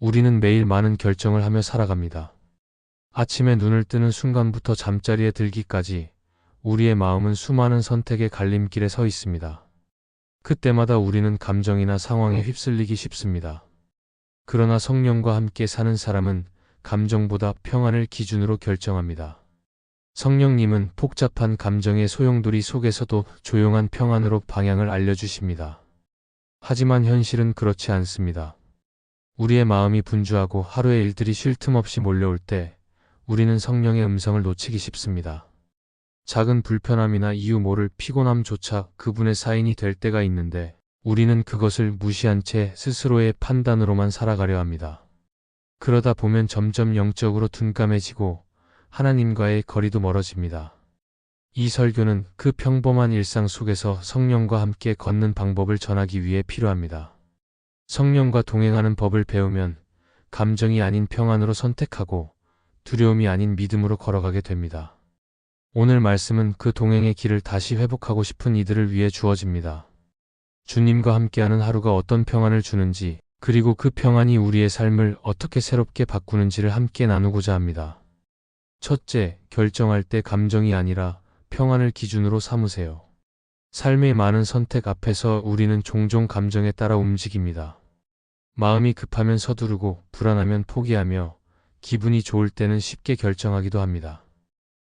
우리는 매일 많은 결정을 하며 살아갑니다. 아침에 눈을 뜨는 순간부터 잠자리에 들기까지 우리의 마음은 수많은 선택의 갈림길에 서 있습니다. 그때마다 우리는 감정이나 상황에 휩쓸리기 쉽습니다. 그러나 성령과 함께 사는 사람은 감정보다 평안을 기준으로 결정합니다. 성령님은 복잡한 감정의 소용돌이 속에서도 조용한 평안으로 방향을 알려주십니다. 하지만 현실은 그렇지 않습니다. 우리의 마음이 분주하고 하루의 일들이 쉴 틈 없이 몰려올 때 우리는 성령의 음성을 놓치기 쉽습니다. 작은 불편함이나 이유 모를 피곤함조차 그분의 사인이 될 때가 있는데 우리는 그것을 무시한 채 스스로의 판단으로만 살아가려 합니다. 그러다 보면 점점 영적으로 둔감해지고 하나님과의 거리도 멀어집니다. 이 설교는 그 평범한 일상 속에서 성령과 함께 걷는 방법을 전하기 위해 필요합니다. 성령과 동행하는 법을 배우면 감정이 아닌 평안으로 선택하고 두려움이 아닌 믿음으로 걸어가게 됩니다. 오늘 말씀은 그 동행의 길을 다시 회복하고 싶은 이들을 위해 주어집니다. 주님과 함께하는 하루가 어떤 평안을 주는지, 그리고 그 평안이 우리의 삶을 어떻게 새롭게 바꾸는지를 함께 나누고자 합니다. 첫째, 결정할 때 감정이 아니라 평안을 기준으로 삼으세요. 삶의 많은 선택 앞에서 우리는 종종 감정에 따라 움직입니다. 마음이 급하면 서두르고 불안하면 포기하며 기분이 좋을 때는 쉽게 결정하기도 합니다.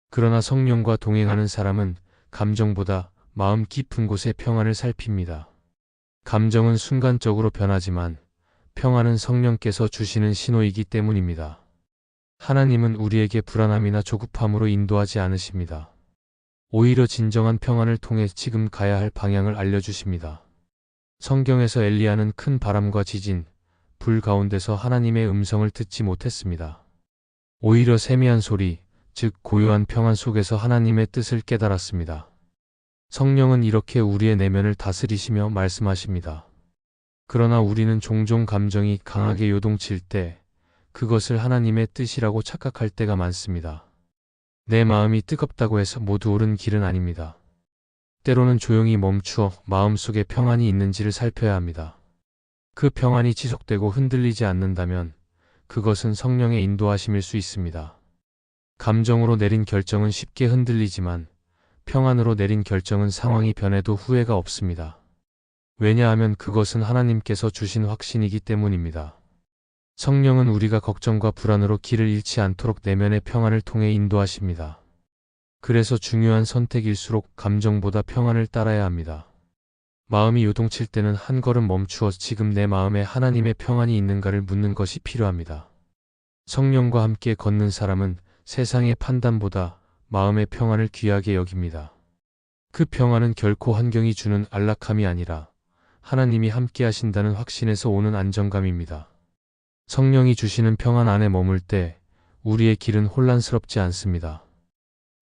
그러나 성령과 동행하는 사람은 감정보다 마음 깊은 곳의 평안을 살핍니다. 감정은 순간적으로 변하지만 평안은 성령께서 주시는 신호이기 때문입니다. 하나님은 우리에게 불안함이나 조급함으로 인도하지 않으십니다. 오히려 진정한 평안을 통해 지금 가야 할 방향을 알려주십니다. 성경에서 엘리야는 큰 바람과 지진, 불 가운데서 하나님의 음성을 듣지 못했습니다. 오히려 세미한 소리, 즉 고요한 평안 속에서 하나님의 뜻을 깨달았습니다. 성령은 이렇게 우리의 내면을 다스리시며 말씀하십니다. 그러나 우리는 종종 감정이 강하게 요동칠 때 그것을 하나님의 뜻이라고 착각할 때가 많습니다. 내 마음이 뜨겁다고 해서 모두 옳은 길은 아닙니다. 때로는 조용히 멈추어 마음속에 평안이 있는지를 살펴야 합니다. 그 평안이 지속되고 흔들리지 않는다면 그것은 성령의 인도하심일 수 있습니다. 감정으로 내린 결정은 쉽게 흔들리지만 평안으로 내린 결정은 상황이 변해도 후회가 없습니다. 왜냐하면 그것은 하나님께서 주신 확신이기 때문입니다. 성령은 우리가 걱정과 불안으로 길을 잃지 않도록 내면의 평안을 통해 인도하십니다. 그래서 중요한 선택일수록 감정보다 평안을 따라야 합니다. 마음이 요동칠 때는 한 걸음 멈추어 지금 내 마음에 하나님의 평안이 있는가를 묻는 것이 필요합니다. 성령과 함께 걷는 사람은 세상의 판단보다 마음의 평안을 귀하게 여깁니다. 그 평안은 결코 환경이 주는 안락함이 아니라 하나님이 함께 하신다는 확신에서 오는 안정감입니다. 성령이 주시는 평안 안에 머물 때 우리의 길은 혼란스럽지 않습니다.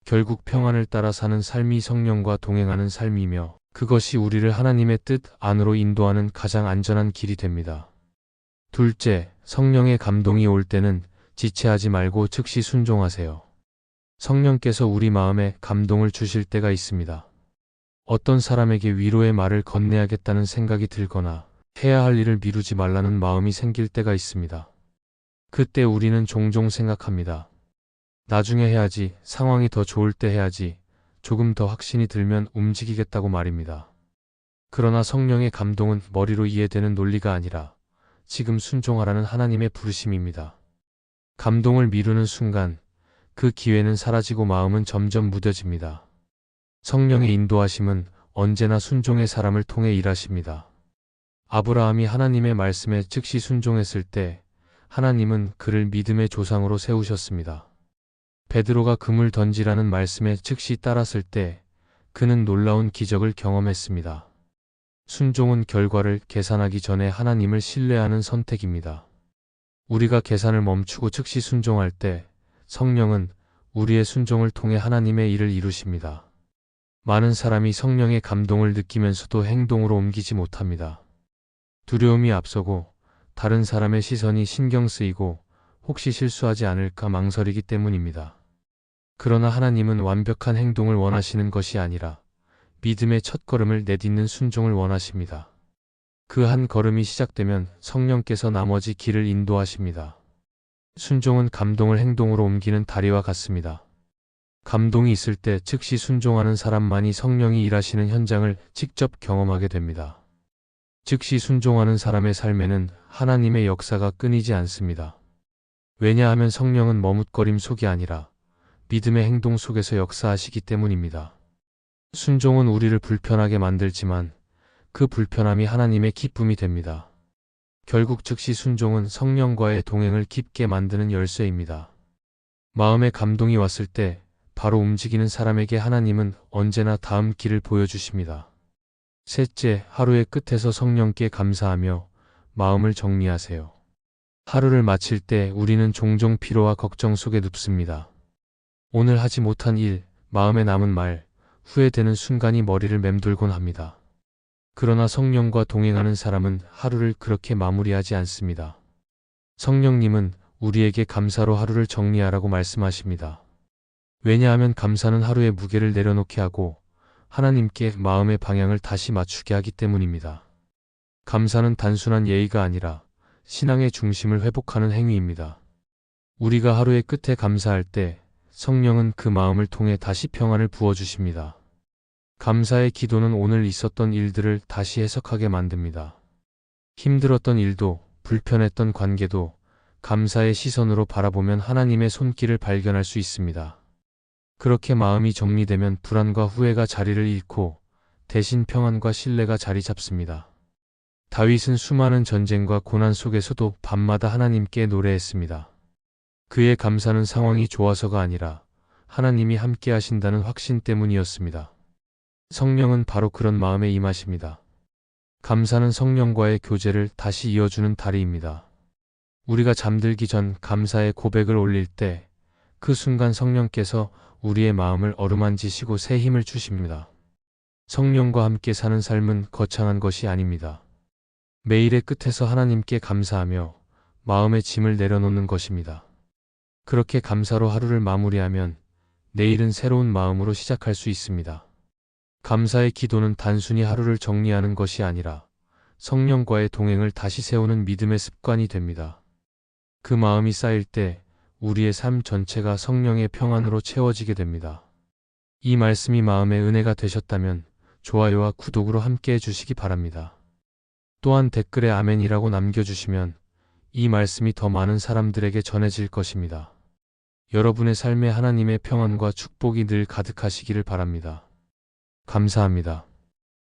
결국 평안을 따라 사는 삶이 성령과 동행하는 삶이며 그것이 우리를 하나님의 뜻 안으로 인도하는 가장 안전한 길이 됩니다. 둘째, 성령의 감동이 올 때는 지체하지 말고 즉시 순종하세요. 성령께서 우리 마음에 감동을 주실 때가 있습니다. 어떤 사람에게 위로의 말을 건네야겠다는 생각이 들거나 해야 할 일을 미루지 말라는 마음이 생길 때가 있습니다. 그때 우리는 종종 생각합니다. 나중에 해야지, 상황이 더 좋을 때 해야지, 조금 더 확신이 들면 움직이겠다고 말입니다. 그러나 성령의 감동은 머리로 이해되는 논리가 아니라 지금 순종하라는 하나님의 부르심입니다. 감동을 미루는 순간 그 기회는 사라지고 마음은 점점 무뎌집니다. 성령의 인도하심은 언제나 순종의 사람을 통해 일하십니다. 아브라함이 하나님의 말씀에 즉시 순종했을 때 하나님은 그를 믿음의 조상으로 세우셨습니다. 베드로가 금을 던지라는 말씀에 즉시 따랐을 때 그는 놀라운 기적을 경험했습니다. 순종은 결과를 계산하기 전에 하나님을 신뢰하는 선택입니다. 우리가 계산을 멈추고 즉시 순종할 때 성령은 우리의 순종을 통해 하나님의 일을 이루십니다. 많은 사람이 성령의 감동을 느끼면서도 행동으로 옮기지 못합니다. 두려움이 앞서고 다른 사람의 시선이 신경 쓰이고 혹시 실수하지 않을까 망설이기 때문입니다. 그러나 하나님은 완벽한 행동을 원하시는 것이 아니라 믿음의 첫걸음을 내딛는 순종을 원하십니다. 그 한 걸음이 시작되면 성령께서 나머지 길을 인도하십니다. 순종은 감동을 행동으로 옮기는 다리와 같습니다. 감동이 있을 때 즉시 순종하는 사람만이 성령이 일하시는 현장을 직접 경험하게 됩니다. 즉시 순종하는 사람의 삶에는 하나님의 역사가 끊이지 않습니다. 왜냐하면 성령은 머뭇거림 속이 아니라 믿음의 행동 속에서 역사하시기 때문입니다. 순종은 우리를 불편하게 만들지만 그 불편함이 하나님의 기쁨이 됩니다. 결국 즉시 순종은 성령과의 동행을 깊게 만드는 열쇠입니다. 마음에 감동이 왔을 때 바로 움직이는 사람에게 하나님은 언제나 다음 길을 보여주십니다. 셋째, 하루의 끝에서 성령께 감사하며 마음을 정리하세요. 하루를 마칠 때 우리는 종종 피로와 걱정 속에 눕습니다. 오늘 하지 못한 일, 마음에 남은 말, 후회되는 순간이 머리를 맴돌곤 합니다. 그러나 성령과 동행하는 사람은 하루를 그렇게 마무리하지 않습니다. 성령님은 우리에게 감사로 하루를 정리하라고 말씀하십니다. 왜냐하면 감사는 하루의 무게를 내려놓게 하고 하나님께 마음의 방향을 다시 맞추게 하기 때문입니다. 감사는 단순한 예의가 아니라 신앙의 중심을 회복하는 행위입니다. 우리가 하루의 끝에 감사할 때 성령은 그 마음을 통해 다시 평안을 부어주십니다. 감사의 기도는 오늘 있었던 일들을 다시 해석하게 만듭니다. 힘들었던 일도, 불편했던 관계도 감사의 시선으로 바라보면 하나님의 손길을 발견할 수 있습니다. 그렇게 마음이 정리되면 불안과 후회가 자리를 잃고 대신 평안과 신뢰가 자리 잡습니다. 다윗은 수많은 전쟁과 고난 속에서도 밤마다 하나님께 노래했습니다. 그의 감사는 상황이 좋아서가 아니라 하나님이 함께 하신다는 확신 때문이었습니다. 성령은 바로 그런 마음에 임하십니다. 감사는 성령과의 교제를 다시 이어주는 다리입니다. 우리가 잠들기 전 감사의 고백을 올릴 때 그 순간 성령께서 우리의 마음을 어루만지시고 새 힘을 주십니다. 성령과 함께 사는 삶은 거창한 것이 아닙니다. 매일의 끝에서 하나님께 감사하며 마음의 짐을 내려놓는 것입니다. 그렇게 감사로 하루를 마무리하면 내일은 새로운 마음으로 시작할 수 있습니다. 감사의 기도는 단순히 하루를 정리하는 것이 아니라 성령과의 동행을 다시 세우는 믿음의 습관이 됩니다. 그 마음이 쌓일 때 우리의 삶 전체가 성령의 평안으로 채워지게 됩니다. 이 말씀이 마음의 은혜가 되셨다면 좋아요와 구독으로 함께 해주시기 바랍니다. 또한 댓글에 아멘이라고 남겨주시면 이 말씀이 더 많은 사람들에게 전해질 것입니다. 여러분의 삶에 하나님의 평안과 축복이 늘 가득하시기를 바랍니다. 감사합니다.